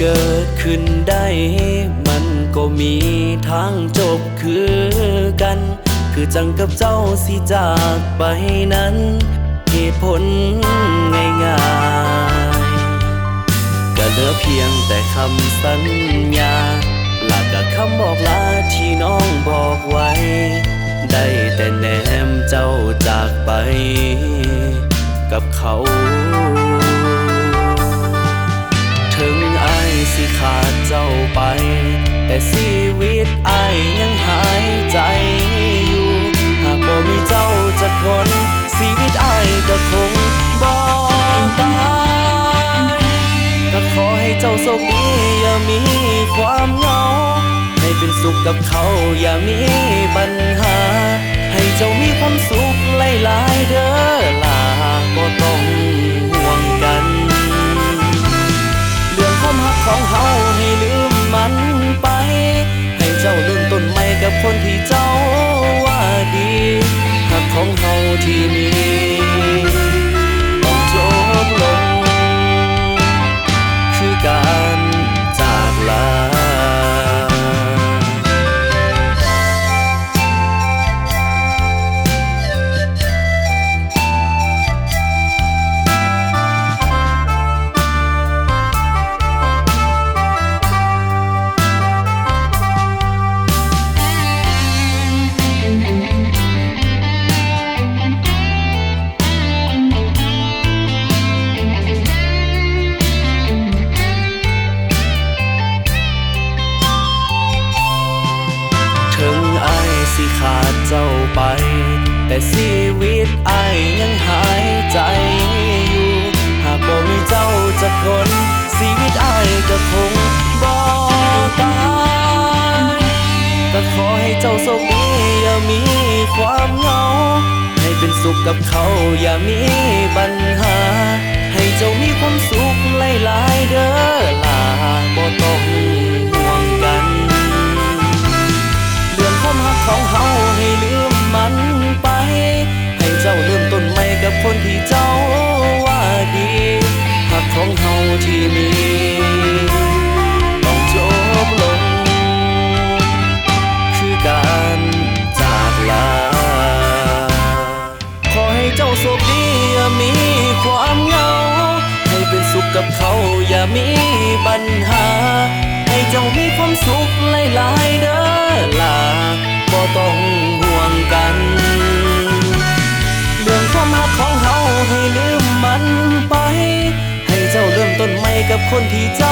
เกิดขึ้นได้มันก็มีทางจบคือกันคือจังกับเจ้าสิจากไปนั้นเหตุผลง่ายๆก็เหลือเพียงแต่คำสัญญาและก็คำบอกลาที่น้องบอกไว้ได้แต่แนมเจ้าจากไปกับเขาถึงอ้ายสิขาดเจ้าไปแต่ชีวิตอ้ายยังหายใจอยู่หากบ่มีเจ้าจักคนชีวิตอ้ายก็คงบ่ตายก็ขอให้เจ้าโชคดีอย่ามีความเหงาให้เป็นสุขกับเขาอย่ามีปัญหาให้เจ้ามีความสุขหลายๆเด้อล่ะบ่ต้องห่วงกันเรื่องความรักของเฮาให้ลืมมันไปให้เจ้าลืมต้นไม้กับคนที่เจ้าว่าดีหักของเฮาที่มีต้องจบลงคือการจากลาสิขาดเจ้าไปแต่ชีวิตอ้ายยังหายใจอยู่หากบ่มีเจ้าจักคนชีวิตอ้ายก็คงบ่ตายก็ขอให้เจ้าโชคดีอย่ามีความเหงาให้เป็นสุขกับเขาอย่ามีปัญหาให้เจ้ามีความสุขหลายๆเด้อล่ะบ่ต้องห่วงกันเรื่องความรักของเฮาให้ลืมมันไปให้เจ้าลืมต้นไม้กับคนที่เจ้าว่าดีหักของเฮาที่มีต้องจบลงคือการจากลาขอให้เจ้าโชคดีอย่ามีความเหงาให้เป็นสุขกับเขาอย่ามีปัญหาให้เจ้ามีความสุขหลายๆเด้อล่ะบ่ต้องห่วงกันเรื่องความรักของเฮาให้ลืมมันไปให้เจ้าเริ่มต้นใหม่กับคนที่เจ้า